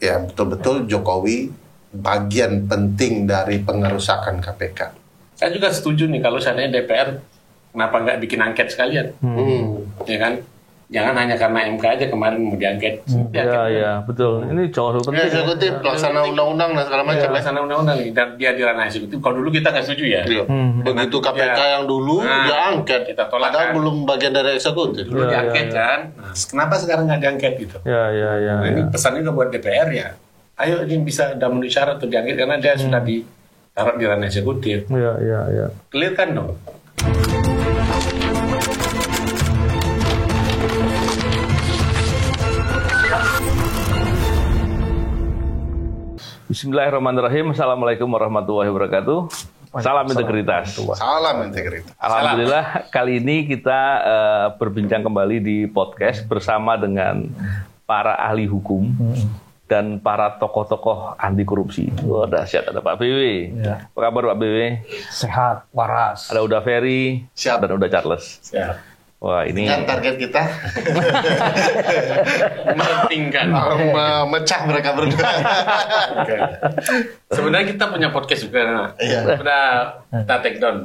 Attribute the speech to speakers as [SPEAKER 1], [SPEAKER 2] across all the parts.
[SPEAKER 1] ya betul-betul Jokowi bagian penting dari pengerusakan KPK.
[SPEAKER 2] Saya juga setuju nih kalau seandainya DPR kenapa nggak bikin angket sekalian, ya kan? Jangan hanya karena MK aja kemarin mau diangket.
[SPEAKER 3] Iya, betul. Ini jauh lebih penting.
[SPEAKER 1] Eksekutif, pelaksana undang-undang dan segala macam.
[SPEAKER 2] Pelaksana undang-undang dan dia di ranah eksekutif. Kalau dulu kita nggak setuju ya.
[SPEAKER 1] Begitu KPK yang dulu diangket,
[SPEAKER 2] kita tolak.
[SPEAKER 1] padahal belum bagian dari eksekutif.
[SPEAKER 2] Dulu diangket kan. Nah, kenapa sekarang nggak diangket gitu?
[SPEAKER 3] Iya.
[SPEAKER 2] Nah, ini pesan juga buat DPR ya. Ayo ini bisa udah memenuhi syarat untuk diangket karena dia sudah ditaruh di ranah eksekutif.
[SPEAKER 3] Iya.
[SPEAKER 2] Clear kan dong?
[SPEAKER 3] Bismillahirrahmanirrahim. Assalamualaikum warahmatullahi wabarakatuh. Salam integritas.
[SPEAKER 1] Salam integritas.
[SPEAKER 3] Alhamdulillah kali ini kita berbincang kembali di podcast bersama dengan para ahli hukum dan para tokoh-tokoh anti korupsi. Wah, dahsyat, ada Pak BW.
[SPEAKER 4] Ya.
[SPEAKER 3] Apa kabar Pak BW?
[SPEAKER 4] Sehat, waras.
[SPEAKER 3] Ada Uda Ferry.
[SPEAKER 1] Siap.
[SPEAKER 3] Dan Uda Charles.
[SPEAKER 2] Siap.
[SPEAKER 3] Wah, ini
[SPEAKER 1] Kan target kita
[SPEAKER 2] Mementingkan.
[SPEAKER 1] memecah mereka berdua.
[SPEAKER 2] Sebenarnya kita punya podcast juga.
[SPEAKER 1] Iya.
[SPEAKER 2] Udah kita take down.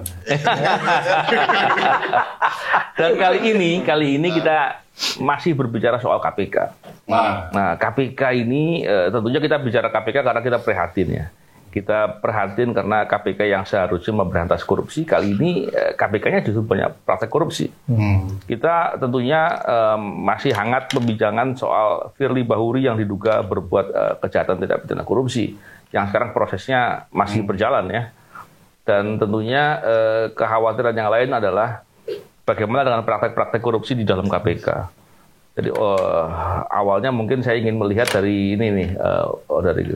[SPEAKER 3] dan kali ini kita masih berbicara soal KPK. Nah, KPK ini tentunya kita bicara KPK karena kita prihatin ya. Kita prihatin karena KPK yang seharusnya memberantas korupsi, kali ini KPK-nya justru banyak praktek korupsi. Kita tentunya masih hangat pembincangan soal Firly Bahuri yang diduga berbuat kejahatan tidak pidana korupsi, yang sekarang prosesnya masih berjalan ya. Dan tentunya kekhawatiran yang lain adalah bagaimana dengan praktek-praktek korupsi di dalam KPK. Jadi awalnya mungkin saya ingin melihat dari ini nih, dari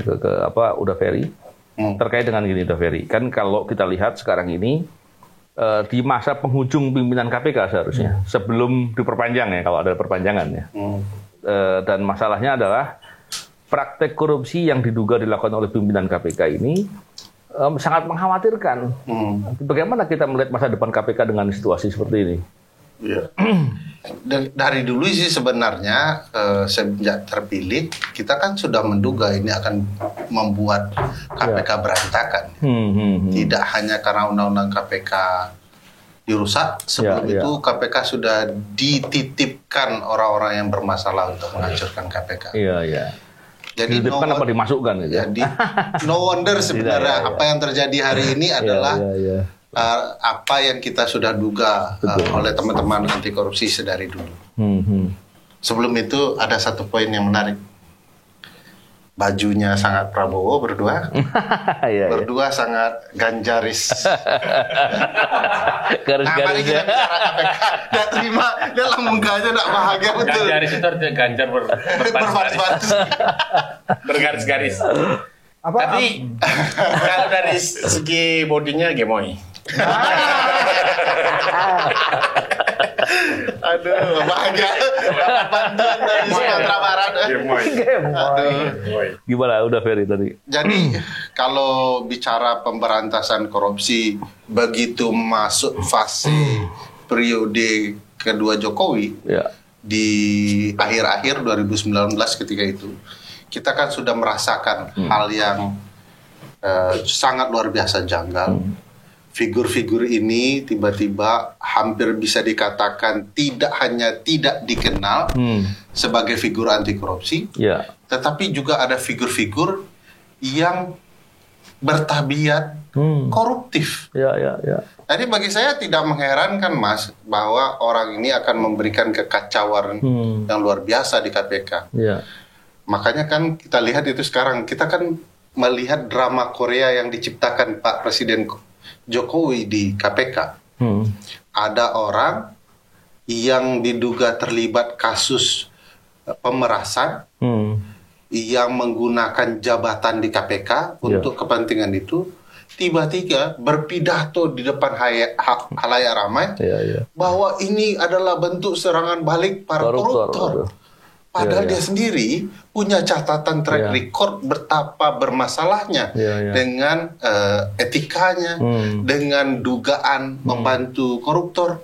[SPEAKER 3] Uda Ferry. Terkait dengan gini, Uda Ferry. Kan kalau kita lihat sekarang ini, di masa penghujung pimpinan KPK seharusnya, sebelum diperpanjang ya, kalau ada perpanjangan ya. Dan masalahnya adalah praktek korupsi yang diduga dilakukan oleh pimpinan KPK ini sangat mengkhawatirkan. Bagaimana kita melihat masa depan KPK dengan situasi seperti ini?
[SPEAKER 1] Iya. Dari dulu sih sebenarnya sejak terpilih kita kan sudah menduga ini akan membuat KPK berantakan. Tidak hanya karena undang-undang KPK dirusak, sebelum itu KPK sudah dititipkan orang-orang yang bermasalah untuk menghancurkan KPK.
[SPEAKER 3] Iya.
[SPEAKER 1] Jadi
[SPEAKER 3] dititipkan apa dimasukkan gitu?
[SPEAKER 1] Jadi no wonder sebenarnya apa yang terjadi hari ini adalah apa yang kita sudah duga oleh teman-teman anti korupsi sedari dulu. Sebelum itu ada satu poin yang menarik. Bajunya sangat Prabowo berdua, berdua sangat Ganjaris.
[SPEAKER 3] Garis-garisnya.
[SPEAKER 1] Mari kita bicara KPK. Dia terima, dia lah mukanya tidak bahagia betul.
[SPEAKER 2] Ganjaris itu artinya ganjar berbaris-baris. Bergaris-garis. Tapi kalau dari segi bodinya gemoy.
[SPEAKER 1] Aduh, bahagia. Bantuan dari Sumatera Barat.
[SPEAKER 3] Gimana Uda Ferry tadi?
[SPEAKER 1] Jadi kalau bicara pemberantasan korupsi begitu masuk fase periode kedua Jokowi di akhir-akhir 2019 ketika itu, kita kan sudah merasakan hal yang sangat luar biasa janggal. Figur-figur ini tiba-tiba hampir bisa dikatakan tidak hanya tidak dikenal sebagai figur anti korupsi, tetapi juga ada figur-figur yang bertabiat koruptif. Jadi bagi saya tidak mengherankan Mas bahwa orang ini akan memberikan kekacauan yang luar biasa di KPK. Makanya kan kita lihat itu sekarang, kita kan melihat drama Korea yang diciptakan Pak Presiden Jokowi di KPK. Ada orang yang diduga terlibat kasus pemerasan yang menggunakan jabatan di KPK untuk kepentingan itu, tiba-tiba berpidato di depan halayak ramai bahwa ini adalah bentuk serangan balik para koruptor. Padahal dia sendiri punya catatan track record betapa bermasalahnya dengan etikanya, dengan dugaan membantu koruptor,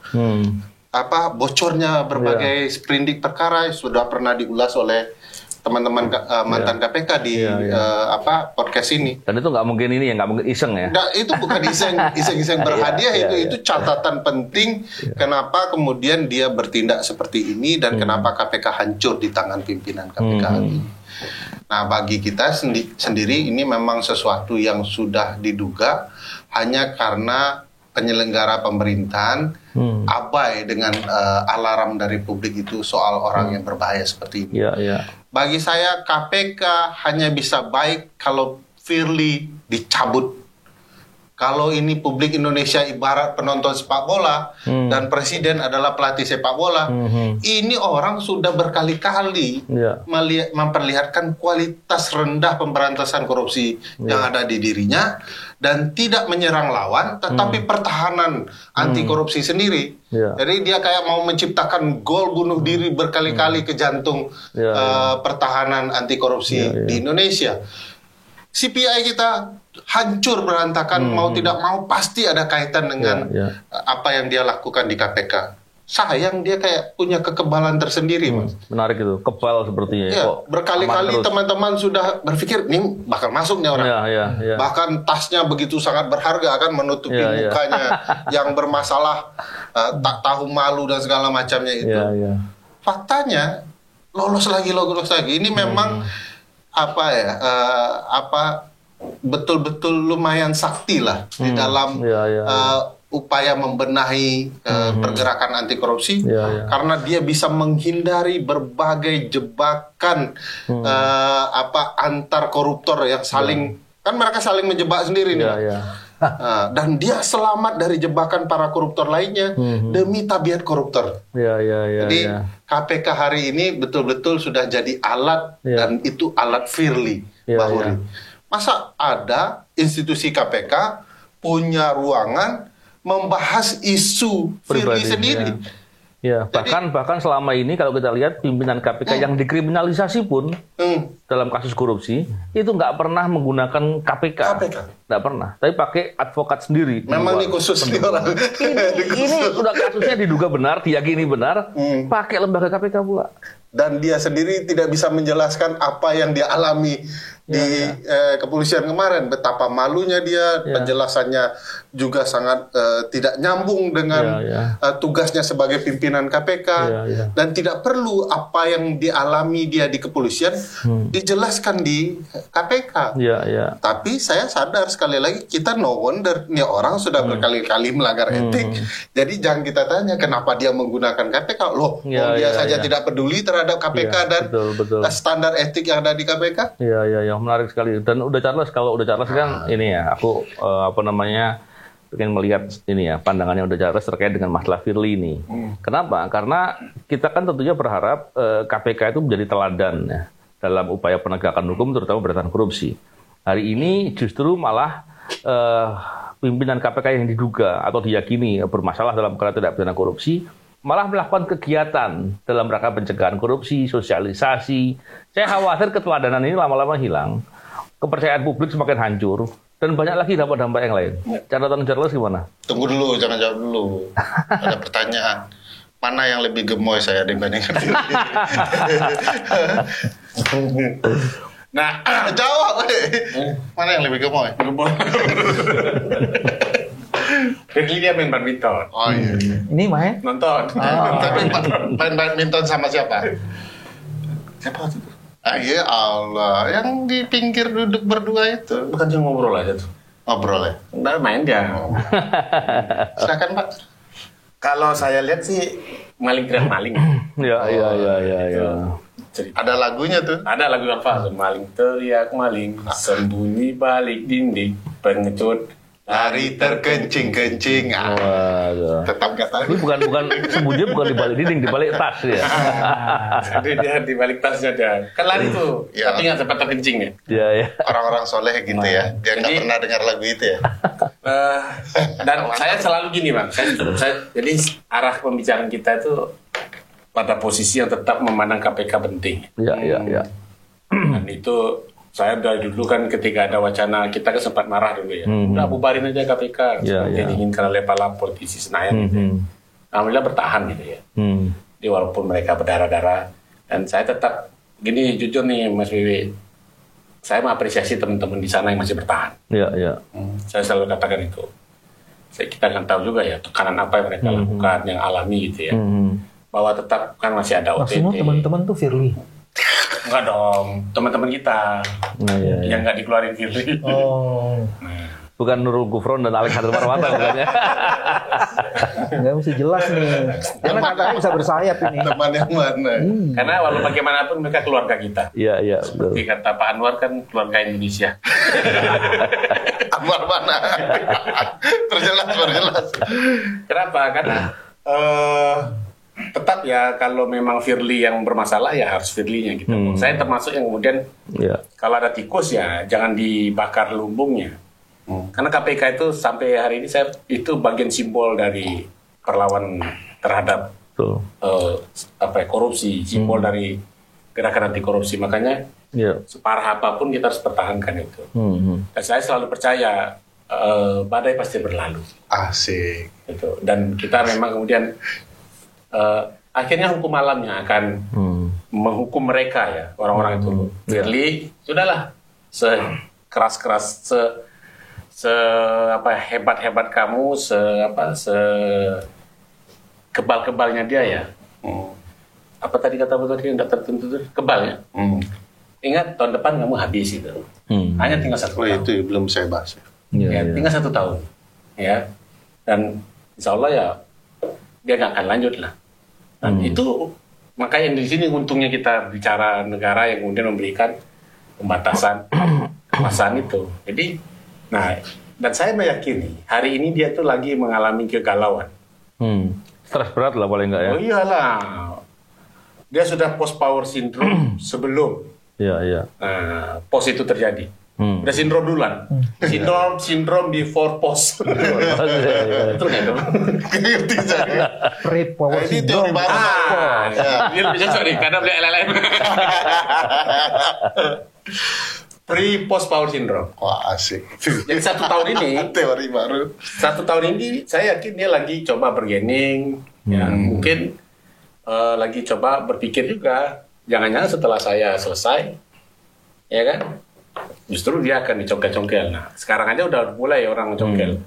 [SPEAKER 1] bocornya berbagai sprindik perkara sudah pernah diulas oleh teman-teman mantan KPK di podcast ini.
[SPEAKER 3] Dan itu nggak mungkin ini ya, nggak mungkin iseng ya.
[SPEAKER 1] Nah, itu bukan iseng berhadiah, itu catatan penting kenapa kemudian dia bertindak seperti ini dan kenapa KPK hancur di tangan pimpinan KPK ini. Nah, bagi kita sendiri ini memang sesuatu yang sudah diduga hanya karena penyelenggara pemerintahan abai dengan alarm dari publik itu soal orang yang berbahaya seperti ini. Bagi saya KPK hanya bisa baik kalau Firly dicabut. Kalau ini publik Indonesia ibarat penonton sepak bola dan presiden adalah pelatih sepak bola, ini orang sudah berkali-kali memperlihatkan kualitas rendah pemberantasan korupsi yang ada di dirinya dan tidak menyerang lawan, tetapi pertahanan anti korupsi sendiri. Jadi dia kayak mau menciptakan gol bunuh diri berkali-kali ke jantung pertahanan anti korupsi di Indonesia. CPI kita hancur berantakan, mau tidak mau pasti ada kaitan dengan apa yang dia lakukan di KPK. Sayang dia kayak punya kekebalan tersendiri, Mas.
[SPEAKER 3] Menarik itu, kebal sepertinya.
[SPEAKER 1] Berkali-kali teman-teman sudah berpikir, nih bakal masuk nih orang. Bahkan tasnya begitu sangat berharga kan, menutupi mukanya yang bermasalah, tak tahu malu dan segala macamnya itu. Faktanya lolos lagi. Ini memang betul-betul lumayan sakti lah di dalam upaya membenahi pergerakan anti korupsi karena dia bisa menghindari berbagai jebakan antar koruptor yang saling kan mereka saling menjebak sendiri nih. Dan dia selamat dari jebakan para koruptor lainnya demi tabiat koruptor. Jadi KPK hari ini betul-betul sudah jadi alat dan itu alat Firly Bahuri. Masa ada institusi KPK punya ruangan membahas isu Firly sendiri?
[SPEAKER 3] Bahkan selama ini kalau kita lihat pimpinan KPK yang dikriminalisasi pun dalam kasus korupsi itu nggak pernah menggunakan KPK. Nggak pernah, tapi pakai advokat sendiri.
[SPEAKER 1] Memang ini khusus nih orang.
[SPEAKER 3] Ini udah kasusnya diduga benar, diyakini benar, pakai lembaga KPK pula.
[SPEAKER 1] Dan dia sendiri tidak bisa menjelaskan apa yang dia alami di kepolisian kemarin, betapa malunya dia, penjelasannya juga sangat tidak nyambung dengan tugasnya sebagai pimpinan KPK, dan tidak perlu apa yang dialami dia di kepolisian dijelaskan di KPK. Tapi saya sadar sekali lagi, kita no wonder nih orang sudah berkali-kali melanggar etik, jadi jangan kita tanya kenapa dia menggunakan KPK. Loh, dia saja tidak peduli terhadap KPK dan standar etik yang ada di KPK.
[SPEAKER 3] Menarik sekali. Dan Uda Charles, kalau Uda Charles kan ini ya, aku pengen melihat ini ya, pandangannya Uda Charles terkait dengan masalah Firly ini. Kenapa? Karena kita kan tentunya berharap KPK itu menjadi teladan ya, dalam upaya penegakan hukum terutama pemberantasan korupsi. Hari ini justru malah pimpinan KPK yang diduga atau diyakini bermasalah dalam perkara tindak pidana korupsi malah melakukan kegiatan dalam rangka pencegahan korupsi, sosialisasi. Saya khawatir keteladanan ini lama-lama hilang, kepercayaan publik semakin hancur, dan banyak lagi dampak-dampak yang lain. Catatan Charles gimana?
[SPEAKER 1] Tunggu dulu, jangan jawab dulu. Ada pertanyaan. Mana yang lebih gemoy saya dibandingkan Firly? Nah, jawab. Mana yang lebih gemoy?
[SPEAKER 2] Firly dia main badminton.
[SPEAKER 1] Oh iya.
[SPEAKER 4] Ini main?
[SPEAKER 2] Nonton.
[SPEAKER 1] Tapi main badminton sama siapa? Siapa itu? Ya Allah, yang di pinggir duduk berdua itu.
[SPEAKER 2] Bukan cuma ngobrol aja tuh.
[SPEAKER 1] Ngobrol ya?
[SPEAKER 2] Nggak main dia.
[SPEAKER 1] Silakan Pak.
[SPEAKER 2] Kalau saya lihat sih maling teriak maling.
[SPEAKER 3] Ya.
[SPEAKER 1] Ada lagunya tuh.
[SPEAKER 2] Ada lagu Alfa, maling teriak maling, sembunyi balik dinding, pengecut
[SPEAKER 1] lari terkencing-kencing. Tetap nggak tahu.
[SPEAKER 3] Ini bukan sembunyi, bukan di balik dinding, di balik tas ya.
[SPEAKER 2] Jadi dia di balik tasnya dia. Kan lari tuh, tapi nggak sempat terkencing ya.
[SPEAKER 3] Iya.
[SPEAKER 1] Orang-orang soleh gitu ya. Dia nggak pernah dengar lagu itu ya.
[SPEAKER 2] Dan saya selalu gini Bang. Jadi arah pembicaraan kita itu pada posisi yang tetap memandang KPK penting.
[SPEAKER 3] Iya.
[SPEAKER 2] Dan itu saya dari dulu kan ketika ada wacana, kita kan sempat marah dulu ya. Udah bubarin aja KPK. Seperti diinginkan oleh para politisi Senayan gitu ya. Alhamdulillah bertahan gitu ya. Jadi walaupun mereka berdarah-darah, dan saya tetap gini jujur nih Mas Wiwi, saya mengapresiasi teman-teman di sana yang masih bertahan.
[SPEAKER 3] Iya.
[SPEAKER 2] Saya selalu katakan itu. Kita kan tahu juga ya tekanan apa yang mereka lakukan, yang alami gitu ya. Bahwa tetap kan masih ada OTT.
[SPEAKER 4] Maksudnya teman-teman tuh Firly?
[SPEAKER 2] Enggak dong, teman-teman kita yang nggak dikeluarin Firly.
[SPEAKER 3] Bukan Nurul Gufron dan Alexander Marwata bukannya.
[SPEAKER 4] Nggak mesti jelas nih. Karena katanya bisa bersayap ini.
[SPEAKER 1] Teman yang mana?
[SPEAKER 2] Karena walau bagaimanapun mereka keluarga kita.
[SPEAKER 3] Iya.
[SPEAKER 2] Seperti kata Pak Anwar kan keluarga Indonesia.
[SPEAKER 1] Anwar mana? Perjelas.
[SPEAKER 2] Kenapa? Karena tetap ya kalau memang Firly yang bermasalah ya harus Firly-nya gitu. Saya termasuk yang kemudian kalau ada tikus ya jangan dibakar lumbungnya. Karena KPK itu sampai hari ini itu bagian simbol dari perlawanan terhadap korupsi, simbol dari gerakan anti korupsi. Makanya separah apapun kita harus pertahankan itu. Dan saya selalu percaya badai pasti berlalu.
[SPEAKER 1] Asik.
[SPEAKER 2] Gitu. Dan kita memang kemudian akhirnya hukum alamnya akan menghukum mereka ya orang-orang itu. Firly sudahlah sekeras-keras hebat-hebat kamu, kebal-kebalnya dia ya. Apa tadi kata betul dia tidak tertentu kebal ya. Ingat tahun depan kamu habis itu. Hanya tinggal 1 tahun.
[SPEAKER 1] Itu belum saya bahas.
[SPEAKER 2] Tinggal 1 tahun. Ya. Dan insya Allah ya dia nggak akan lanjut lah. Dan itu makanya di sini untungnya kita bicara negara yang kemudian memberikan pembatasan kekuasaan itu. Jadi dan saya meyakini hari ini dia tuh lagi mengalami kegalauan.
[SPEAKER 3] Stres berat lah paling enggak ya.
[SPEAKER 2] Oh iyalah. Dia sudah post power syndrome sebelum post itu terjadi. Udah sindrom duluan. Sindrom before post. Betul nggak itu?
[SPEAKER 1] Ngerti saya.
[SPEAKER 4] Pre-power
[SPEAKER 1] Ini teori baru.
[SPEAKER 2] Dia bisa sorry karena beli LLM. Pre-post power syndrome.
[SPEAKER 1] Wah asik.
[SPEAKER 2] Jadi 1 tahun ini
[SPEAKER 1] teori baru.
[SPEAKER 2] 1 tahun ini saya yakin dia lagi coba bergening, ya mungkin lagi coba berpikir juga, jangan-jangan setelah saya selesai, ya kan, justru dia akan dicongkel-congkel. Nah sekarang aja udah mulai orang congkel.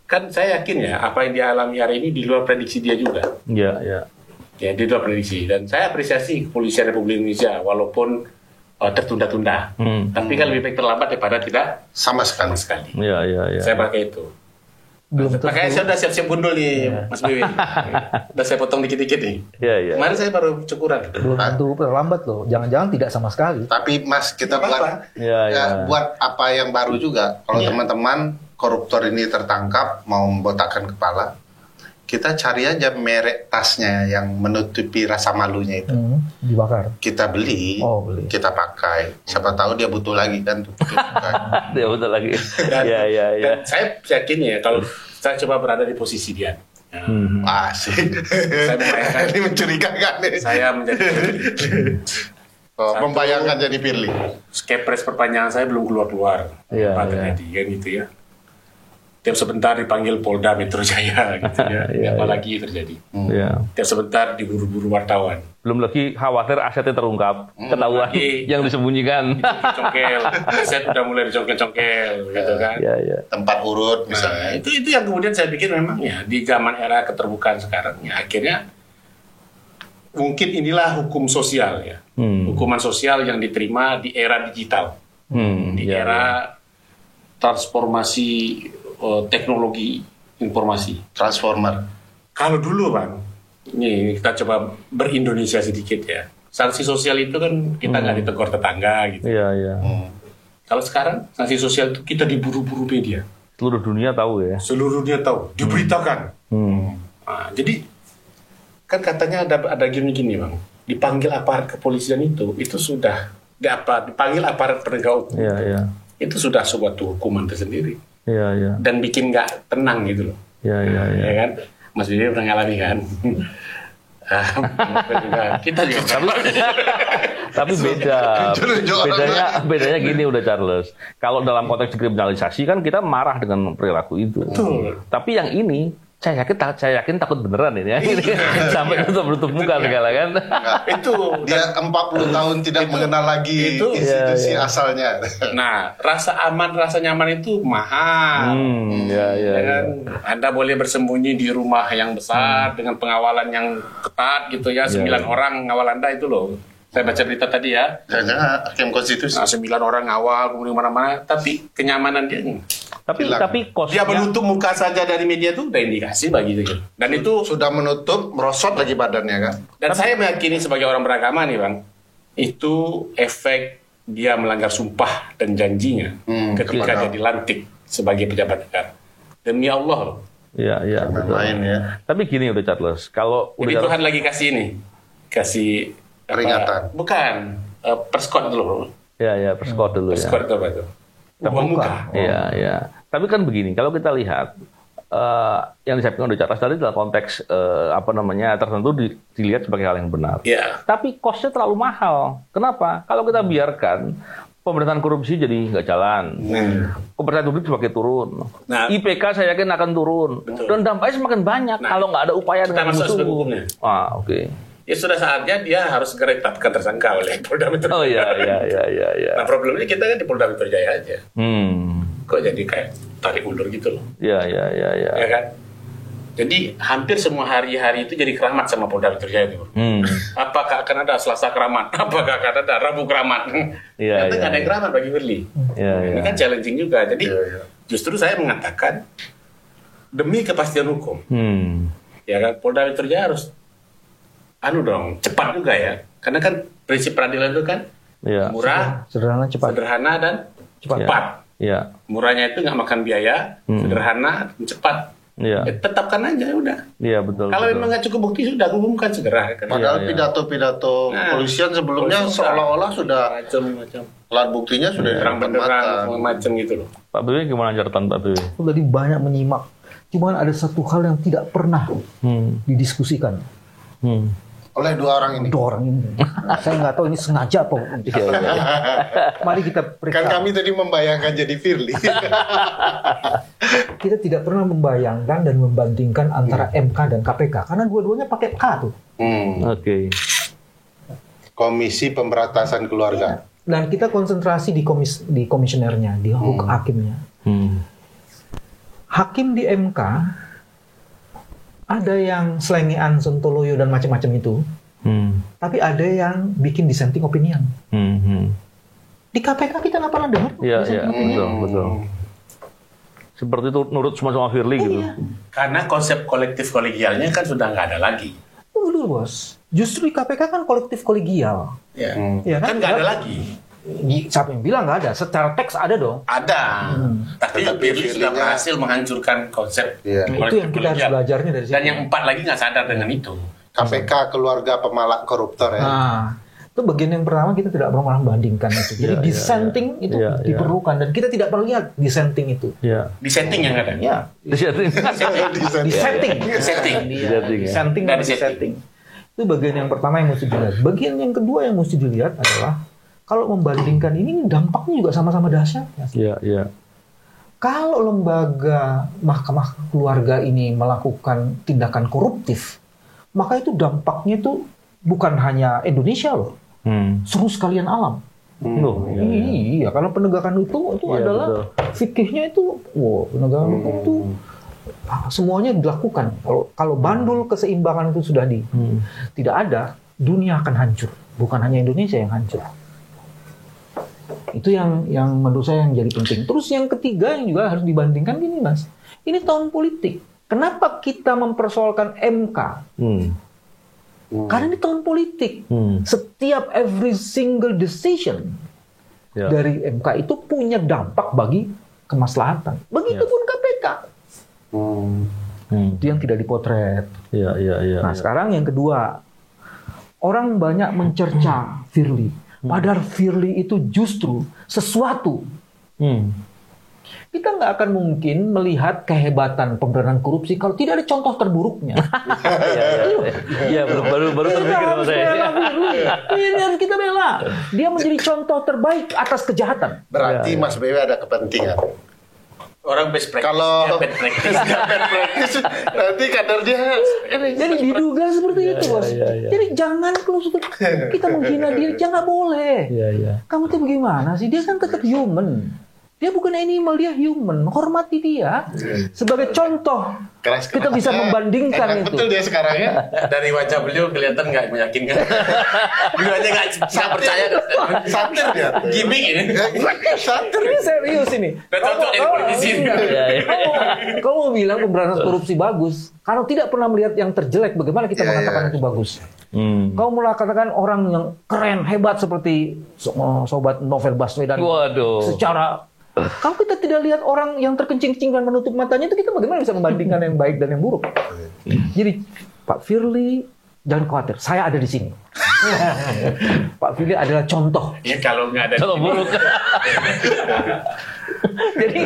[SPEAKER 2] Kan saya yakin ya apa yang dia alami hari ini di luar prediksi dia juga.
[SPEAKER 3] Iya.
[SPEAKER 2] Ya di luar prediksi. Dan saya apresiasi kepolisian Republik Indonesia walaupun tertunda-tunda. Tapi kan lebih baik terlambat daripada tidak
[SPEAKER 1] sama sekali.
[SPEAKER 3] Iya.
[SPEAKER 2] Saya pakai itu. Makanya saya udah siap-siap gundul nih, Mas Wiwi. Udah saya potong dikit-dikit nih.
[SPEAKER 3] Iya.
[SPEAKER 2] Kemarin saya baru cukuran.
[SPEAKER 4] Belum tentu terlambat loh. Jangan-jangan tidak sama sekali.
[SPEAKER 1] Tapi Mas kita buat apa yang baru juga. Kalau teman-teman koruptor ini tertangkap mau membotakkan kepala, kita cari aja merek tasnya yang menutupi rasa malunya itu.
[SPEAKER 4] Dibakar.
[SPEAKER 1] Kita beli, kita pakai. Siapa tahu dia butuh lagi kan.
[SPEAKER 3] Dia butuh lagi.
[SPEAKER 2] Dan saya yakin ya kalau saya coba berada di posisi dia.
[SPEAKER 1] Asik. Saya membayangkan ini mencurigakan nih.
[SPEAKER 2] Saya menjadi
[SPEAKER 1] membayangkan jadi Firly.
[SPEAKER 2] Kepres perpanjangan saya belum keluar-keluar. Apa terjadi kan gitu ya. Tiap sebentar dipanggil Polda Metro Jaya gitu ya. Apalagi terjadi. Tiap sebentar diburu-buru wartawan.
[SPEAKER 3] Belum lagi khawatir asetnya terungkap, ketahuan yang disembunyikan.
[SPEAKER 2] Dicongkel, aset udah mulai dicongkel-congkel gitu kan.
[SPEAKER 1] Tempat urut misalnya.
[SPEAKER 2] Itu yang kemudian saya pikir memang ya di zaman era keterbukaan sekarang ya akhirnya mungkin inilah hukum sosial ya. Hukuman sosial yang diterima di era digital. Di era transformasi teknologi informasi.
[SPEAKER 1] Transformer.
[SPEAKER 2] Kalau dulu Bang, ini kita coba berindonesia sedikit ya. Sanksi sosial itu kan kita nggak ditegur tetangga gitu. Kalau sekarang sanksi sosial itu kita diburu-buru media.
[SPEAKER 3] Seluruh dunia tahu ya.
[SPEAKER 2] Seluruh dunia tahu, diberitakan. Nah, jadi kan katanya ada gini Bang. Dipanggil aparat kepolisian itu sudah dipanggil aparat penegak hukum. Itu sudah suatu hukuman tersendiri. Dan bikin nggak tenang gitu loh.
[SPEAKER 3] Ya
[SPEAKER 2] kan, Mas Bibi pernah ngalami kan? Kita juga pernah.
[SPEAKER 3] Tapi bedanya gini udah Charles. Kalau dalam konteks kriminalisasi kan kita marah dengan perilaku itu.
[SPEAKER 2] Betul.
[SPEAKER 3] Tapi yang ini Saya yakin takut beneran ini ya. Sampai nutup muka segala kan.
[SPEAKER 1] Itu dia 40 tahun tidak mengenal lagi institusi asalnya.
[SPEAKER 2] Nah, rasa aman, rasa nyaman itu mahal. Kan? Anda boleh bersembunyi di rumah yang besar dengan pengawalan yang ketat gitu ya. 9 orang ngawal Anda itu loh. Saya baca berita tadi ya.
[SPEAKER 1] Kayaknya hakim konstitusi.
[SPEAKER 2] 9 orang ngawal kemudian mana-mana, tapi kenyamanan dia
[SPEAKER 3] tapi
[SPEAKER 2] dia menutup muka saja dari media itu udah indikasi bagi itu. Dan itu
[SPEAKER 1] sudah menutup, merosot lagi badannya kan.
[SPEAKER 2] Dan saya meyakini sebagai orang beragama nih Bang, itu efek dia melanggar sumpah dan janjinya ketika dia dilantik sebagai pejabat negara. Demi Allah loh.
[SPEAKER 3] Iya, betul. Tapi gini udah Charles, kalau
[SPEAKER 2] jadi Tuhan lagi kasih
[SPEAKER 1] peringatan.
[SPEAKER 2] Bukan, perskot dulu.
[SPEAKER 3] Iya, perskot dulu ya.
[SPEAKER 2] Perskot apa itu? Muka.
[SPEAKER 3] Iya. Tapi kan begini, kalau kita lihat yang disampaikan oleh Charles tadi dalam konteks tertentu dilihat sebagai hal yang benar.
[SPEAKER 2] Yeah.
[SPEAKER 3] Tapi cost-nya terlalu mahal. Kenapa? Kalau kita biarkan pemberantasan korupsi jadi nggak jalan, kepercayaan publik semakin turun, IPK saya yakin akan turun, dan dampaknya semakin banyak kalau nggak ada upaya dengan
[SPEAKER 2] hukumnya.
[SPEAKER 3] Oke.
[SPEAKER 2] Ya sudah saatnya dia harus segera ditetapkan tersangka oleh Polda Metro Jaya.
[SPEAKER 3] Oh iya.
[SPEAKER 2] Nah problemnya kita kan di Polda Metro Jaya aja. Kok jadi kayak tarik ulur gitu loh.
[SPEAKER 3] Iya.
[SPEAKER 2] Ya kan? Jadi hampir semua hari-hari itu jadi keramat sama Polda Metro Jaya itu. Apakah akan ada Selasa keramat? Apakah akan ada Rabu keramat? Ternyata nggak ada yang keramat bagi Firly. Ini kan challenging juga. Jadi justru saya mengatakan demi kepastian hukum. Ya kan? Polda Metro Jaya harus cepat juga ya. Karena kan prinsip peradilan itu kan murah, sederhana dan cepat.
[SPEAKER 3] Iya.
[SPEAKER 2] Murahnya itu nggak makan biaya, sederhana, cepat.
[SPEAKER 3] Iya.
[SPEAKER 2] Tetapkan aja udah.
[SPEAKER 3] Iya betul.
[SPEAKER 2] Kalau memang nggak cukup bukti sudah umumkan segera.
[SPEAKER 1] Padahal pidato-pidato polisian sebelumnya seolah-olah sudah
[SPEAKER 2] macam-macam.
[SPEAKER 1] Alat buktinya sudah
[SPEAKER 2] terang-benderang macam gitu loh.
[SPEAKER 3] Pak Bibi gimana catatan Pak Bibi?
[SPEAKER 4] Tadi banyak menyimak. Cuman ada satu hal yang tidak pernah didiskusikan.
[SPEAKER 1] Oleh dua orang ini.
[SPEAKER 4] Saya nggak tahu ini sengaja apa. Mari kita periksa.
[SPEAKER 1] Kan kami tadi membayangkan jadi Firly.
[SPEAKER 4] Kita tidak pernah membayangkan dan membandingkan antara MK dan KPK karena dua-duanya pakai K tuh.
[SPEAKER 3] Oke.
[SPEAKER 1] Komisi Pemberantasan Keluarga.
[SPEAKER 4] Dan kita konsentrasi di komisionernya, di hakimnya. Hakim di MK ada yang selengean, sontoloyo dan macam-macam itu. Tapi ada yang bikin dissenting opinion. Di KPK kita nggak pernah dengar.
[SPEAKER 3] Iya, betul. Seperti itu nurut sama Firly gitu.
[SPEAKER 2] Karena konsep kolektif kolegialnya kan sudah nggak ada lagi.
[SPEAKER 4] Tunggu dulu bos. Justru di KPK kan kolektif kolegial.
[SPEAKER 2] Ya kan nggak ada lagi.
[SPEAKER 4] Siapa yang bilang nggak ada? Secara teks ada dong.
[SPEAKER 2] Ada. Tapi Firly sudah berhasil menghancurkan konsep.
[SPEAKER 4] Itu yang kita harus belajarnya dari situ.
[SPEAKER 2] Dan yang 4 lagi nggak sadar dengan itu.
[SPEAKER 1] KPK keluarga pemalak koruptor ya.
[SPEAKER 4] Itu bagian yang pertama kita tidak pernah membandingkan itu. Jadi dissenting itu diperlukan dan kita tidak perlu lihat dissenting itu.
[SPEAKER 2] Dissenting yang ada.
[SPEAKER 4] Dissenting. Itu bagian yang pertama yang mesti dilihat. Bagian yang kedua yang mesti dilihat adalah kalau membandingkan ini dampaknya juga sama-sama dahsyat. Kalau lembaga mahkamah keluarga ini melakukan tindakan koruptif, maka itu dampaknya itu bukan hanya Indonesia loh, seluruh sekalian alam. Iya, karena penegakan hukum itu adalah fikihnya itu, penegakan hukum itu semuanya dilakukan. Kalau bandul keseimbangan itu sudah tidak ada, dunia akan hancur. Bukan hanya Indonesia yang hancur. Itu yang menurut saya yang jadi penting. Terus yang ketiga yang juga harus dibandingkan gini Mas. Ini tahun politik. Kenapa kita mempersoalkan MK? Karena ini tahun politik. Setiap every single decision dari MK itu punya dampak bagi kemaslahatan. Begitupun KPK. Itu yang tidak dipotret. Nah sekarang yang kedua, orang banyak mencerca Firly. Padahal Firly itu justru sesuatu. Kita nggak akan mungkin melihat kehebatan pemberantasan korupsi kalau tidak ada contoh terburuknya.
[SPEAKER 3] Baru terpikir sama saya.
[SPEAKER 4] Ini harus kita bela. Dia menjadi contoh terbaik atas kejahatan.
[SPEAKER 1] Berarti Mas BW ada kepentingan.
[SPEAKER 2] Orang best practice.
[SPEAKER 1] Kalau
[SPEAKER 2] bad practice.
[SPEAKER 1] bad practice, nanti kadar dia
[SPEAKER 4] Jadi diduga seperti itu, Bos. Jadi jangan kalau kita menghina dia, jangan boleh. Kamu tuh bagaimana sih? Dia kan tetap human. Dia bukan animal, dia human. Hormati dia. Sebagai contoh, kita bisa membandingkan itu.
[SPEAKER 1] Betul dia sekarang ya.
[SPEAKER 2] Dari wajah beliau kelihatan nggak meyakinkan. Beliau aja nggak percaya.
[SPEAKER 1] Satir dia.
[SPEAKER 2] Gimik ini.
[SPEAKER 1] Satir.
[SPEAKER 4] Ini serius ini.
[SPEAKER 2] Udah cocok jadi politisi.
[SPEAKER 4] Kamu mau bilang pemberantasan korupsi bagus. Kalau tidak pernah melihat yang terjelek, bagaimana kita mengatakan itu bagus? Kau mulai katakan orang yang keren, hebat seperti sobat Novel Baswedan.
[SPEAKER 3] Waduh.
[SPEAKER 4] Secara kalau kita tidak lihat orang yang terkencing-kencing dan menutup matanya, itu kita bagaimana bisa membandingkan yang baik dan yang buruk? Jadi Pak Firly, jangan khawatir, saya ada di sini. Pak Firly adalah contoh.
[SPEAKER 2] Ya kalau nggak ada.
[SPEAKER 3] Kalau buruk.
[SPEAKER 4] Jadi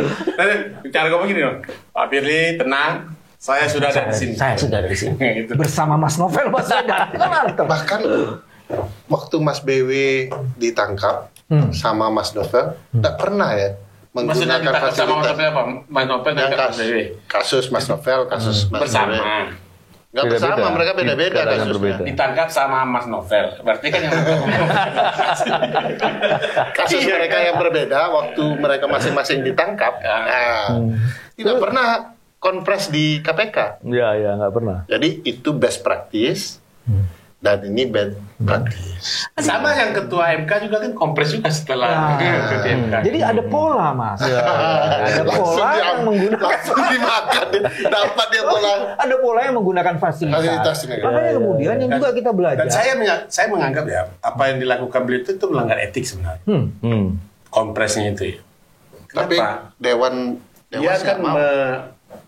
[SPEAKER 2] cara ngomong gini dong. Pak Firly tenang, saya sudah ada di sini.
[SPEAKER 4] Saya sudah ada di sini. Bersama Mas Novel Baswedan.
[SPEAKER 1] Bahkan waktu Mas BW ditangkap sama Mas Novel, tidak pernah ya
[SPEAKER 2] Maksudnya
[SPEAKER 1] menggunakan
[SPEAKER 2] ditangkap sama Mas
[SPEAKER 1] fasilitas.
[SPEAKER 2] Novel apa? Mas Novel
[SPEAKER 1] Yang
[SPEAKER 2] tangkap Mas BW.
[SPEAKER 1] kasus Mas Novel, kasus Mas
[SPEAKER 2] Bersama.
[SPEAKER 1] BW. Nggak bersama,
[SPEAKER 3] Beda-beda.
[SPEAKER 1] mereka beda-beda
[SPEAKER 3] Keadaan
[SPEAKER 1] kasusnya.
[SPEAKER 3] berbeda.
[SPEAKER 2] Ditangkap sama Mas Novel. Berarti kan yang
[SPEAKER 1] Kasus mereka yang berbeda waktu mereka masing-masing ditangkap. Tidak pernah konfres di KPK.
[SPEAKER 3] Ya, nggak pernah.
[SPEAKER 1] Jadi itu best practice dan ini bad practice.
[SPEAKER 2] sama yang ketua MK juga kan kompres juga setelah ketua MK.
[SPEAKER 4] Jadi ada pola, Mas. Ada pola yang menggunakan
[SPEAKER 1] langsung dimakan. Dapat dia pola.
[SPEAKER 4] ada pola yang menggunakan
[SPEAKER 1] Fasilitas
[SPEAKER 4] fasilitas.
[SPEAKER 1] negara.
[SPEAKER 4] Makanya kemudian yang juga kita belajar.
[SPEAKER 2] Dan saya menganggap ya apa yang dilakukan beliau itu melanggar etik sebenarnya. Kompresnya itu ya.
[SPEAKER 1] Tapi Dewan
[SPEAKER 2] Dia kan
[SPEAKER 1] mau.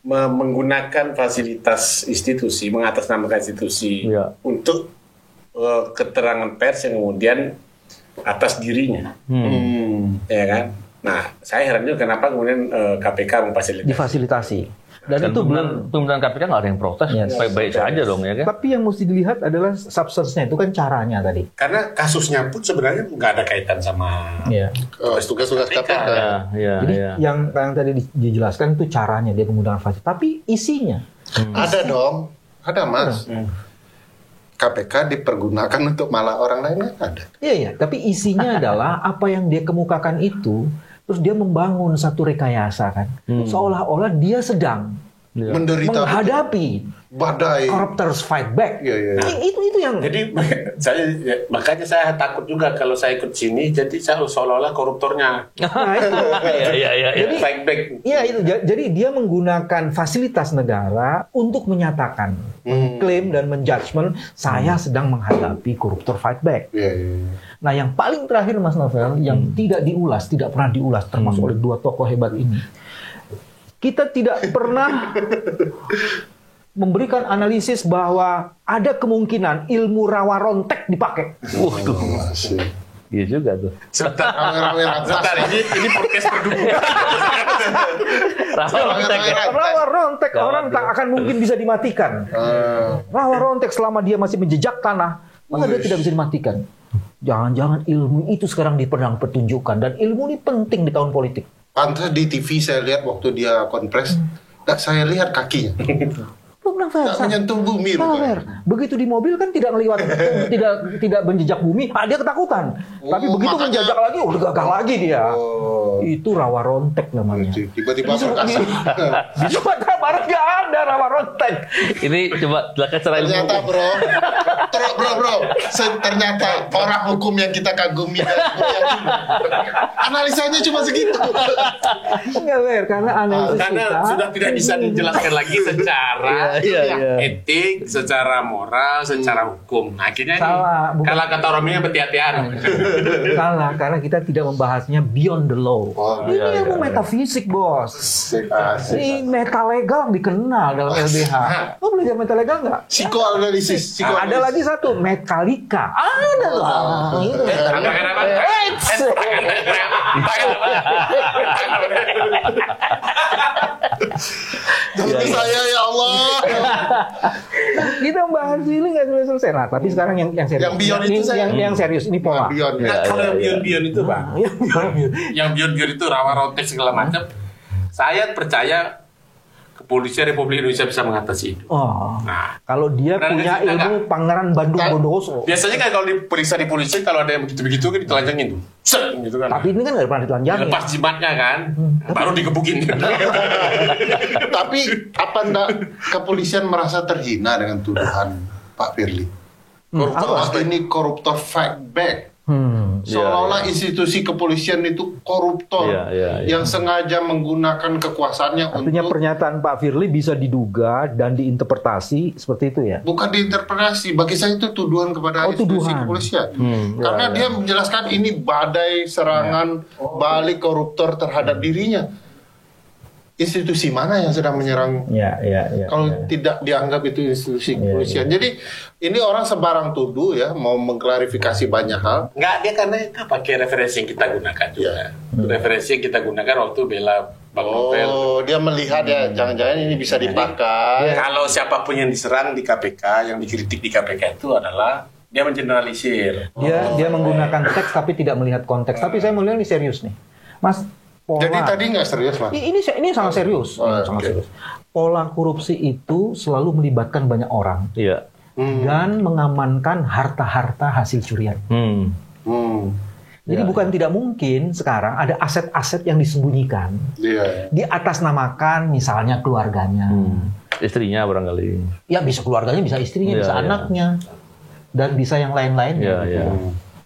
[SPEAKER 2] menggunakan fasilitas institusi, mengatasnamakan institusi untuk keterangan pers yang kemudian atas dirinya, ya kan? Nah, saya heran juga kenapa kemudian KPK memfasilitasi.
[SPEAKER 4] Difasilitasi. Dan itu belum.
[SPEAKER 3] pimpinan KPK nggak ada yang protes, baik-baik saja dong ya kan?
[SPEAKER 4] Tapi yang mesti dilihat adalah substance-nya, itu kan caranya tadi.
[SPEAKER 2] Karena kasusnya pun sebenarnya nggak ada kaitan sama
[SPEAKER 1] tugas-tugas KPK.
[SPEAKER 4] Jadi yang tadi dijelaskan itu caranya dia menggunakan fasilitas. Tapi isinya.
[SPEAKER 1] Ada dong, ada Mas. KPK dipergunakan untuk malah orang lain kan ada.
[SPEAKER 4] Iya. Tapi isinya adalah apa yang dia kemukakan itu, terus dia membangun satu rekayasa kan, seolah-olah dia sedang
[SPEAKER 1] menderita
[SPEAKER 4] menghadapi
[SPEAKER 1] badai
[SPEAKER 4] corruptors fight back. Itu yang.
[SPEAKER 2] Jadi makanya saya takut juga kalau saya ikut sini, jadi saya seolah-olah koruptornya.
[SPEAKER 4] Nah, itu.
[SPEAKER 2] Jadi fight back.
[SPEAKER 4] Iya itu. Jadi dia menggunakan fasilitas negara untuk menyatakan, klaim dan menjudgment saya sedang menghadapi koruptor fight back. Nah yang paling terakhir Mas Novel yang tidak diulas, tidak pernah diulas termasuk oleh dua tokoh hebat ini. Kita tidak pernah memberikan analisis bahwa ada kemungkinan ilmu rawa rontek dipakai.
[SPEAKER 3] Iya juga tuh.
[SPEAKER 2] Sebentar, ini podcast berdua.
[SPEAKER 4] Rawa rontek orang tak akan mungkin bisa dimatikan. Rawa rontek selama dia masih menjejak tanah, maka dia tidak bisa dimatikan. Jangan-jangan ilmu itu sekarang dipertunjukkan, dan ilmu ini penting di tahun politik.
[SPEAKER 1] Pantas di TV saya lihat waktu dia konpres, saya lihat kakinya. Tak menyentuh bumi.
[SPEAKER 4] Begitu di mobil kan tidak ngeliwat, tidak menjejak bumi, dia ketakutan. Tapi begitu menjejak lagi, udah gagah lagi dia. Itu rawa rontek namanya.
[SPEAKER 1] Tiba-tiba perkasa.
[SPEAKER 4] Di Sumatera Barat nggak ada rawa rontek.
[SPEAKER 3] Ini coba jelaskan secara ilmu.
[SPEAKER 1] Ternyata bro, ternyata orang hukum yang kita kagumi dan analisanya cuma segitu.
[SPEAKER 4] Enggak fair, karena analisis
[SPEAKER 2] karena
[SPEAKER 4] kita
[SPEAKER 2] sudah tidak bisa dijelaskan lagi secara etik, secara moral, secara hukum. Akhirnya
[SPEAKER 4] salah,
[SPEAKER 2] kalau kata orangnya berhati-hatian.
[SPEAKER 4] Salah, karena kita tidak membahasnya beyond the law. Ini ilmu metafisik, bos. Ini metalegal dikenal dalam LBH. Lo belajar metalegal nggak?
[SPEAKER 1] Psikoanalisis.
[SPEAKER 4] Ada lagi satu, metalika. Ada lah.
[SPEAKER 1] Tapi saya ya Allah.
[SPEAKER 4] Kita bahas ini nggak selesai. Nah, tapi sekarang yang serius.
[SPEAKER 1] Yang beyond itu
[SPEAKER 4] yang serius ini pola.
[SPEAKER 2] Kalau yang beyond itu Bang. Yang beyond itu rawa rontek segala macam. Saya percaya kepolisian Republik Indonesia bisa mengatasi itu.
[SPEAKER 4] Oh. Nah, kalau dia punya ilmu Pangeran Bandung Bondowoso.
[SPEAKER 2] Biasanya kan kalau diperiksa di polisi kalau ada yang begitu-begitu kan ditelanjangin tuh. Set, gitu kan.
[SPEAKER 4] Tapi ini kan nggak pernah ditelanjangin.
[SPEAKER 2] Lepas jimatnya kan, baru digebukin.
[SPEAKER 1] Tapi apa enggak kepolisian merasa terhina dengan tuduhan Pak Firly? Koruptor ini koruptor fight back. Seolah-olah institusi kepolisian itu koruptor yang sengaja menggunakan kekuasaannya.
[SPEAKER 4] Artinya pernyataan Pak Firly bisa diduga dan diinterpretasi seperti itu ya?
[SPEAKER 1] Bukan diinterpretasi, bagi saya itu tuduhan kepada institusi kepolisian. Karena dia menjelaskan ini badai serangan balik koruptor terhadap dirinya. Institusi mana yang sedang menyerang? Kalau tidak dianggap itu institusi kepolisian. Jadi ini orang sembarang tuduh ya, mau mengklarifikasi banyak hal.
[SPEAKER 2] Enggak, dia karena itu pakai referensi yang kita gunakan juga. Referensi yang kita gunakan waktu bela Bang Novel.
[SPEAKER 1] Oh, dia melihat ya, jangan-jangan ini bisa dipakai.
[SPEAKER 2] Kalau siapapun yang diserang di KPK, yang dikritik di KPK itu adalah dia mengeneralisir.
[SPEAKER 4] Dia menggunakan teks tapi tidak melihat konteks. Tapi saya melihat ini serius nih, Mas.
[SPEAKER 1] Jadi tadi nggak serius, Mas?
[SPEAKER 4] Ini sangat serius. Serius. Pola korupsi itu selalu melibatkan banyak orang dan mengamankan harta-harta hasil curian. Jadi bukan tidak mungkin sekarang ada aset-aset yang disembunyikan, diatasnamakan misalnya keluarganya,
[SPEAKER 3] istrinya barangkali.
[SPEAKER 4] Ya bisa keluarganya, bisa istrinya, bisa anaknya, dan bisa yang lain-lain.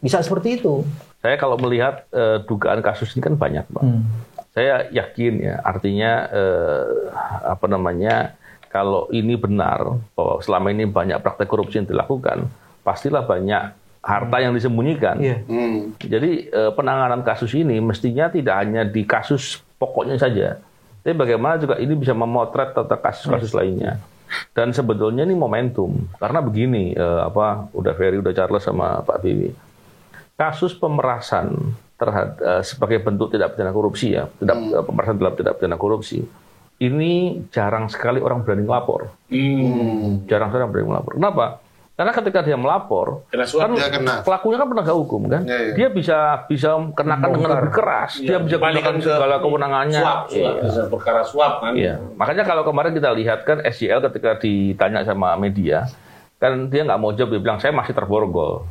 [SPEAKER 4] Bisa seperti itu.
[SPEAKER 3] Saya kalau melihat dugaan kasus ini kan banyak, Pak. Saya yakin ya, artinya kalau ini benar bahwa selama ini banyak praktek korupsi yang dilakukan, pastilah banyak harta yang disembunyikan. Jadi penanganan kasus ini mestinya tidak hanya di kasus pokoknya saja, tapi bagaimana juga ini bisa memotret tentang kasus-kasus lainnya. Dan sebetulnya ini momentum, karena begini, udah Ferry, udah Charles sama Pak Bibi. Kasus pemerasan terhadap sebagai bentuk tidak pidana korupsi pemerasan dalam tidak pidana korupsi ini jarang sekali orang berani melapor. Jarang sekali orang berani melapor. Kenapa? Karena ketika dia melapor, kan pelakunya kan penegak hukum kan, dia bisa kenakan dengan lebih keras, dia bisa gunakan segala kewenangannya.
[SPEAKER 2] Perkara suap kan.
[SPEAKER 3] Makanya kalau kemarin kita lihat kan SJL ketika ditanya sama media, kan dia nggak mau jawab, dia bilang saya masih terborgol.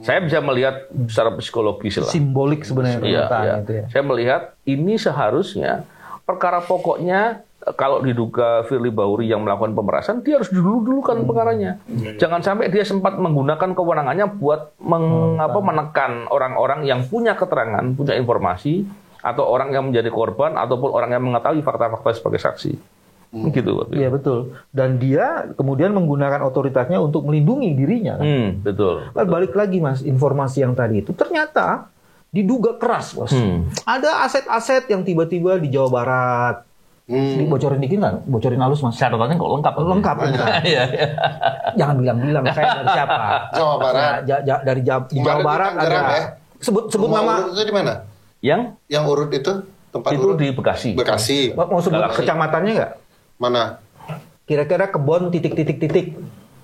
[SPEAKER 3] Saya bisa melihat secara psikologis lah.
[SPEAKER 4] Simbolik sebenarnya pernyataan itu ya.
[SPEAKER 3] Saya melihat ini seharusnya perkara pokoknya kalau diduga Firly Bahuri yang melakukan pemerasan, dia harus dulu-dulukan perkaranya. Jangan sampai dia sempat menggunakan kewenangannya buat menekan orang-orang yang punya keterangan, punya informasi, atau orang yang menjadi korban, ataupun orang yang mengetahui fakta-fakta sebagai saksi. Gitu.
[SPEAKER 4] Iya betul. Dan dia kemudian menggunakan otoritasnya untuk melindungi dirinya.
[SPEAKER 3] Betul.
[SPEAKER 4] Balik lagi Mas, informasi yang tadi itu ternyata diduga keras, Bos. Ada aset-aset yang tiba-tiba di Jawa Barat. Dibocorin dikit nggak? Bocorin halus Mas.
[SPEAKER 3] Catatannya kok lengkap.
[SPEAKER 4] Lengkap. Jangan bilang-bilang saya dari siapa.
[SPEAKER 1] Jawa Barat.
[SPEAKER 4] Dari Jawa Barat ada. Sebut nama.
[SPEAKER 1] Urut itu di mana? Yang urut itu tempat
[SPEAKER 3] itu
[SPEAKER 1] urut?
[SPEAKER 3] Di Bekasi.
[SPEAKER 4] Mau sebut kecamatannya nggak?
[SPEAKER 1] Mana?
[SPEAKER 4] Kira-kira kebon titik-titik.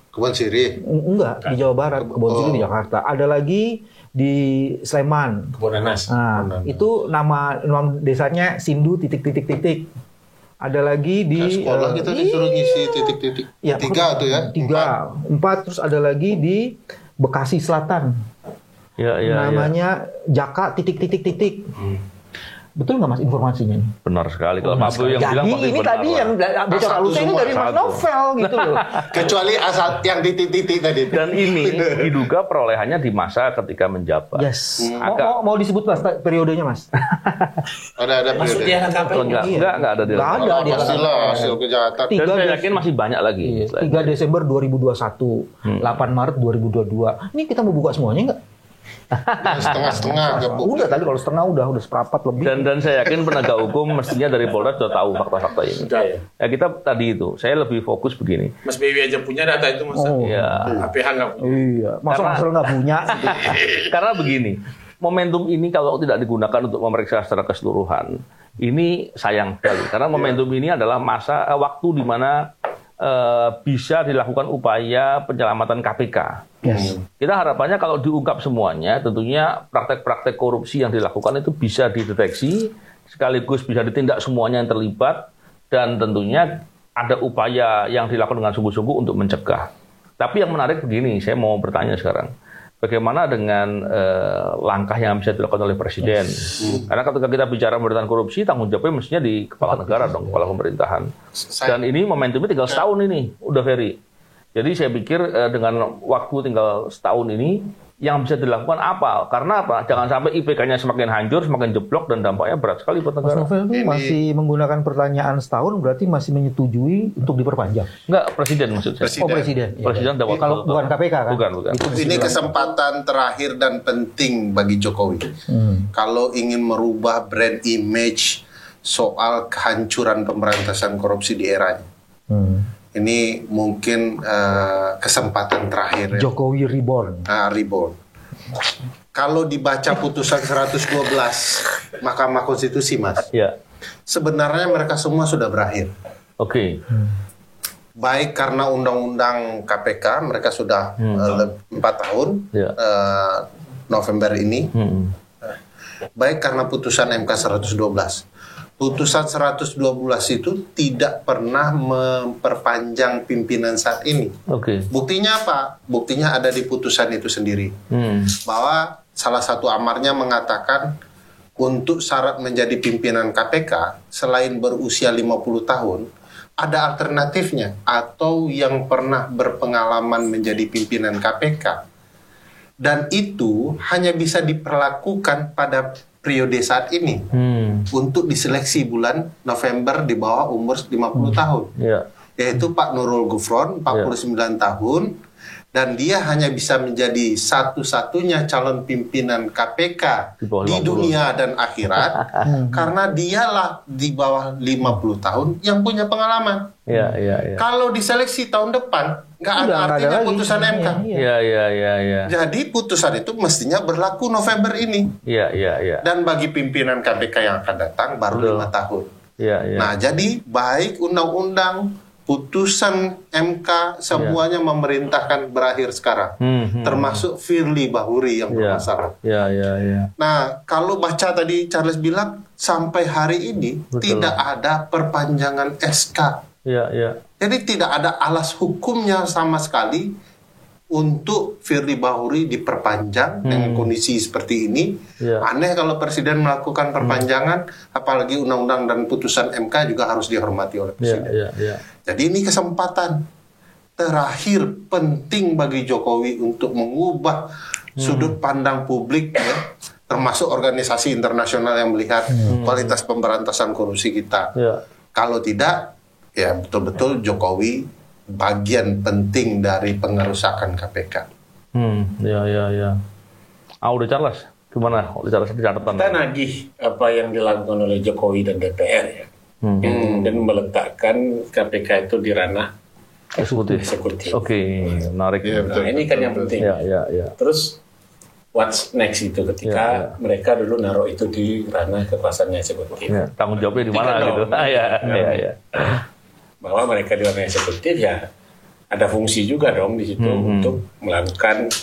[SPEAKER 1] Kebon Sirih?
[SPEAKER 4] Enggak, di Jawa Barat. Kebon Sirih di Jakarta. Ada lagi di Sleman.
[SPEAKER 2] Kebon Nanas.
[SPEAKER 4] Nah, itu nama desanya Sindu titik-titik. Ada lagi di
[SPEAKER 1] sekolah kita disuruh ngisi titik-titik.
[SPEAKER 4] Ya,
[SPEAKER 1] 3 tuh ya?
[SPEAKER 4] 4. Terus ada lagi di Bekasi Selatan. Namanya Jaka titik-titik. Betul nggak Mas informasinya?
[SPEAKER 3] Benar sekali. Kalau Pak Bu yang bilang pasti
[SPEAKER 4] ini
[SPEAKER 3] benar.
[SPEAKER 4] Tadi yang bocor halusnya ini dari Mas Novel gitu loh.
[SPEAKER 1] Kecuali asal yang di titik tadi.
[SPEAKER 3] Dan ini diduga perolehannya di masa ketika menjabat.
[SPEAKER 4] Yes. Mau disebut Mas periodenya Mas?
[SPEAKER 1] Ada periode.
[SPEAKER 2] Maksudnya kan sampai
[SPEAKER 3] enggak ada.
[SPEAKER 4] Enggak ada dia.
[SPEAKER 1] Pastilah hasil kejahatan.
[SPEAKER 3] Dan saya yakin masih banyak lagi.
[SPEAKER 4] 3 Desember 2021, 8 Maret 2022. Ini kita mau buka semuanya nggak?
[SPEAKER 1] Setengah-setengah.
[SPEAKER 4] Udah tadi kalau setengah udah seperempat lebih.
[SPEAKER 3] Dan saya yakin penegak hukum mestinya dari Polres sudah tahu fakta-fakta ini.
[SPEAKER 2] Sudah ya.
[SPEAKER 3] Ya kita tadi itu, saya lebih fokus begini.
[SPEAKER 2] Mas Bewi aja punya data itu Mas. APH nggak punya.
[SPEAKER 4] Iya. Masa nggak punya?
[SPEAKER 3] Karena begini, momentum ini kalau tidak digunakan untuk memeriksa secara keseluruhan, ini sayang sekali. Karena momentum ini adalah waktu di mana bisa dilakukan upaya penyelamatan KPK.
[SPEAKER 4] Yes.
[SPEAKER 3] Kita harapannya kalau diungkap semuanya, tentunya praktek-praktek korupsi yang dilakukan itu bisa dideteksi sekaligus bisa ditindak semuanya yang terlibat, dan tentunya ada upaya yang dilakukan dengan sungguh-sungguh untuk mencegah. Tapi yang menarik begini, saya mau bertanya sekarang. Bagaimana dengan langkah yang bisa dilakukan oleh Presiden? Karena ketika kita bicara pemberantasan korupsi, tanggung jawabnya mestinya di kepala negara dong, kepala pemerintahan. Dan ini momentumnya tinggal setahun ini, udah Ferry. Jadi saya pikir dengan waktu tinggal setahun ini, yang bisa dilakukan apa? Karena apa? Jangan sampai IPK-nya semakin hancur, semakin jeblok, dan dampaknya berat sekali buat negara.
[SPEAKER 4] Mas Novel itu masih menggunakan pertanyaan setahun, berarti masih menyetujui untuk diperpanjang?
[SPEAKER 3] Enggak, Presiden maksud saya.
[SPEAKER 4] Oh, Presiden.
[SPEAKER 3] Presiden
[SPEAKER 4] Ya. Kalau bukan KPK kan?
[SPEAKER 3] Bukan.
[SPEAKER 1] Ini kesempatan terakhir dan penting bagi Jokowi. Kalau ingin merubah brand image soal kehancuran pemberantasan korupsi di eranya. Ini mungkin kesempatan terakhir.
[SPEAKER 4] Jokowi Reborn.
[SPEAKER 1] Reborn. Kalau dibaca putusan 112 Mahkamah Konstitusi, Mas, sebenarnya mereka semua sudah berakhir.
[SPEAKER 3] Oke.
[SPEAKER 1] Baik karena undang-undang KPK, mereka sudah 4 tahun November ini. Baik karena putusan MK 112. Putusan 112 itu tidak pernah memperpanjang pimpinan saat ini. Buktinya apa? Buktinya ada di putusan itu sendiri. Bahwa salah satu amarnya mengatakan untuk syarat menjadi pimpinan KPK selain berusia 50 tahun, ada alternatifnya, atau yang pernah berpengalaman menjadi pimpinan KPK. Dan itu hanya bisa diperlakukan pada periode saat ini untuk diseleksi bulan November di bawah umur 50 tahun. Yaitu Pak Nurul Gufron, 49 tahun, dan dia hanya bisa menjadi satu-satunya calon pimpinan KPK di dunia dan akhirat karena dialah di bawah 50 tahun yang punya pengalaman. Kalau diseleksi tahun depan nggak ada artinya putusan MK. Jadi putusan itu mestinya berlaku November ini. Dan bagi pimpinan KPK yang akan datang baru 5 tahun. Nah, jadi baik undang-undang, putusan MK, semuanya memerintahkan berakhir sekarang. Termasuk Firly Bahuri yang bermasalah. Nah, kalau baca tadi Charles bilang, sampai hari ini tidak ada perpanjangan SK. Jadi tidak ada alas hukumnya sama sekali untuk Firly Bahuri diperpanjang dengan kondisi seperti ini. Aneh kalau Presiden melakukan perpanjangan, apalagi undang-undang dan putusan MK juga harus dihormati oleh Presiden. Jadi ini kesempatan terakhir penting bagi Jokowi untuk mengubah sudut pandang publik, termasuk organisasi internasional yang melihat kualitas pemberantasan korupsi kita. Kalau tidak, ya betul-betul Jokowi bagian penting dari pengerusakan KPK.
[SPEAKER 3] Udah Charles, gimana? Udah Charles catatan.
[SPEAKER 2] Kita nagih apa yang dilakukan oleh Jokowi dan DPR ya, dan meletakkan KPK itu di ranah eksekutif.
[SPEAKER 3] Menarik.
[SPEAKER 2] Nah, ini kan yang penting. Terus what's next itu ketika mereka dulu naruh itu di ranah kekuasaannya eksekutif.
[SPEAKER 3] Tanggung jawabnya di mana gitu?
[SPEAKER 2] Bahwa mereka di ranah eksekutif ya ada fungsi juga dong di situ untuk melakukan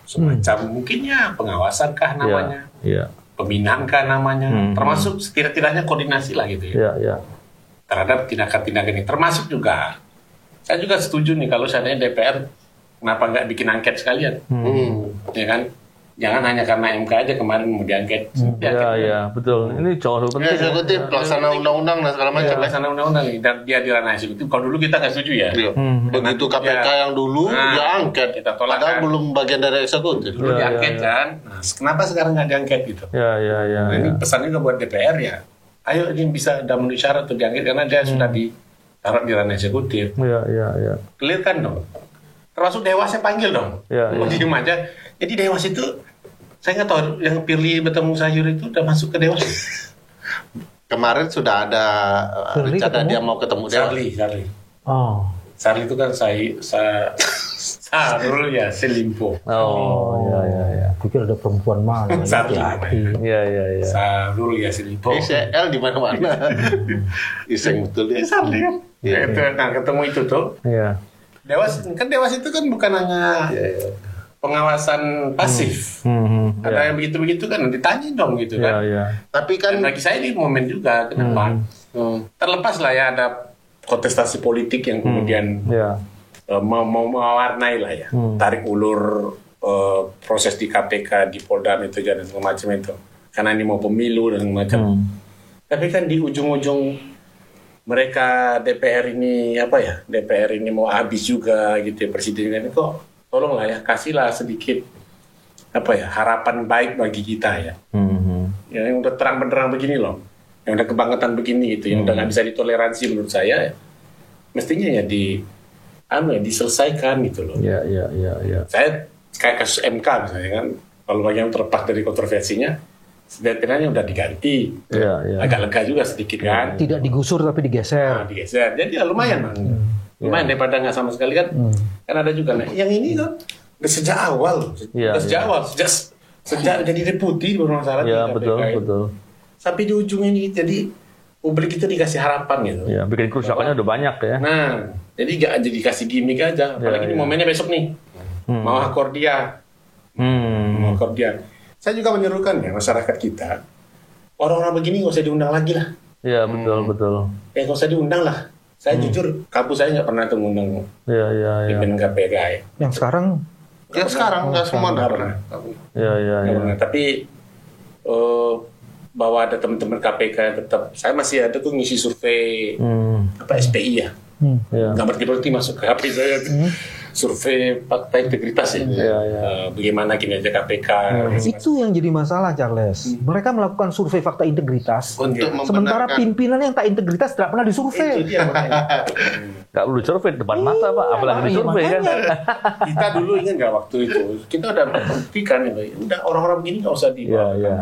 [SPEAKER 2] semacam mungkinnya pengawasan kah namanya, pembinaan kah namanya, termasuk setidak-tidaknya koordinasi lah gitu terhadap tindakan-tindakan ini. Termasuk juga saya juga setuju nih kalau seandainya DPR kenapa nggak bikin angket sekalian, ya kan? Jangan hanya karena MK aja kemarin mau diangket.
[SPEAKER 3] Betul. Ini jauh lebih penting.
[SPEAKER 1] Eksekutif, pelaksana undang-undang dan segala macam.
[SPEAKER 2] Pelaksana undang-undang dan dia di ranah eksekutif. Kalau dulu kita nggak setuju ya.
[SPEAKER 1] Begitu KPK yang dulu dia angket,
[SPEAKER 2] kita tolak.
[SPEAKER 1] Padahal belum bagian dari eksekutif.
[SPEAKER 2] Dulu diangket kan. Nah, kenapa sekarang nggak diangket gitu? Nah, ini pesannya juga buat DPR ya. Ayo ini bisa udah memenuhi syarat untuk diangket karena dia sudah ditaruh di ranah eksekutif. Clear kan dong. Termasuk Dewas yang panggil dong. Diem aja. Jadi Dewas itu, saya nggak tahu yang Firly bertemu Sayur itu udah masuk ke Dewas.
[SPEAKER 1] Kemarin sudah ada rencana dia mau ketemu
[SPEAKER 2] Sarli. Sarli itu kan Sarul Yassin Limpo.
[SPEAKER 4] Pikir ada perempuan mana?
[SPEAKER 2] Sarli. Sarul Yassin Limpo.
[SPEAKER 1] L di mana-mana. Iseng betul ya.
[SPEAKER 2] Sarli kan. Nah, ketemu itu tuh. Dewas itu kan bukan hanya pengawasan pasif, Ada yang begitu-begitu kan ditanya dong gitu kan.
[SPEAKER 1] Tapi kan
[SPEAKER 2] bagi saya ini momen juga ke depan. Terlepas lah ya ada kontestasi politik yang kemudian mau mewarnai lah ya. Tarik ulur proses di KPK, di Polda Metro Jaya dan segala macam itu. Karena ini mau pemilu dan macam. Tapi kan di ujung-ujung mereka DPR ini DPR ini mau habis juga gitu ya, presiden ini kok tolonglah ya kasihlah sedikit harapan baik bagi kita ya. Yang udah terang benderang begini loh, yang udah kebangetan begini gitu, yang udah nggak bisa ditoleransi menurut saya, mestinya ya diselesaikan gitu loh. Saya kayak kasus MK misalnya kan, kalau bagian terlepas dari kontroversinya, setidaknya udah diganti, agak lega juga sedikit kan.
[SPEAKER 4] Tidak digusur tapi digeser.
[SPEAKER 2] Digeser, jadi ya lumayan lumayan daripada nggak sama sekali kan. Kan ada juga yang ini kan sejak awal, sejak jadi deputi bermasalah.
[SPEAKER 3] Betul.
[SPEAKER 2] Sampai di ujung ini jadi publik itu dikasih harapan gitu.
[SPEAKER 3] Bikin kerusakannya udah banyak ya.
[SPEAKER 2] Nah, jadi nggak jadi dikasih gimmick aja. Apalagi ini momennya besok nih, mau akordia. Saya juga menyerukan ya masyarakat kita, orang-orang begini nggak usah diundang lagi lah.
[SPEAKER 3] Iya betul.
[SPEAKER 2] Nggak usah diundang lah. Saya jujur, kampus saya nggak pernah tuh ngundang pimpinan KPK ya.
[SPEAKER 4] Yang sekarang
[SPEAKER 1] nggak semua nggak pernah.
[SPEAKER 2] Tapi bahwa ada teman-teman KPK yang tetap, saya masih ada tuh ngisi survei SPI ya. Nggak berarti masuk ke HP saya. Survei fakta integritas ya. Bagaimana kinerja KPK.
[SPEAKER 4] Itu yang jadi masalah, Charles. Mereka melakukan survei fakta integritas. Sementara pimpinan yang tak integritas tidak pernah disurvei.
[SPEAKER 3] Nggak perlu survei depan mata, Pak. Apalagi disurvei kan.
[SPEAKER 2] Kita dulu ingat nggak waktu itu, kita udah buktikan ya, udah orang-orang begini nggak usah dibawa.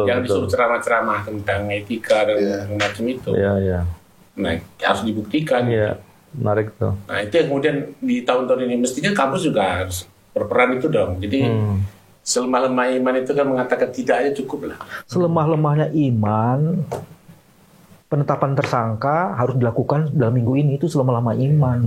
[SPEAKER 2] Yang disuruh ceramah-ceramah tentang etika dan macam itu. Nah, harus dibuktikan.
[SPEAKER 3] Menarik tuh.
[SPEAKER 2] Nah, itu yang kemudian di tahun-tahun ini mestinya kampus juga harus berperan itu dong. Jadi selemah-lemah iman itu kan mengatakan tidak aja cukup lah.
[SPEAKER 4] Selemah-lemahnya iman, penetapan tersangka harus dilakukan dalam minggu ini, itu selemah-lemah iman.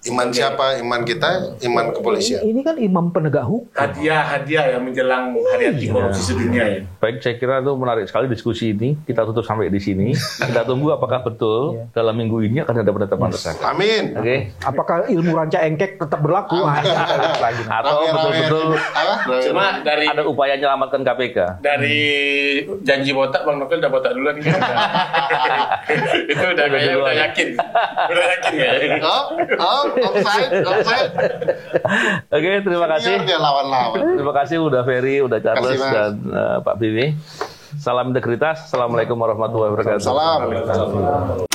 [SPEAKER 1] Iman siapa? Iman kita? Iman kepolisian?
[SPEAKER 4] Ini kan imam penegak hukum.
[SPEAKER 2] Hadiah yang menjelang hari anti korupsi sedunia ya.
[SPEAKER 3] Baik, saya kira itu menarik sekali diskusi ini. Kita tutup sampai di sini. Kita tunggu apakah betul dalam minggu ini akan ada penetapan tersangka.
[SPEAKER 1] Amin.
[SPEAKER 3] Oke.
[SPEAKER 4] Apakah ilmu ranca engkek tetap berlaku?
[SPEAKER 3] Atau betul-betul
[SPEAKER 2] cuma dari
[SPEAKER 3] ada upaya menyelamatkan KPK.
[SPEAKER 2] Dari janji botak, Bang Novel udah botak duluan kan. Itu udah yakin ya.
[SPEAKER 1] Offside.
[SPEAKER 3] Oke, terima kasih.
[SPEAKER 1] Dia lawan-lawan.
[SPEAKER 3] Terima kasih udah Ferry, udah Charles dan Pak Bibi. Salam integritas. Assalamualaikum warahmatullahi wabarakatuh.
[SPEAKER 1] Salam.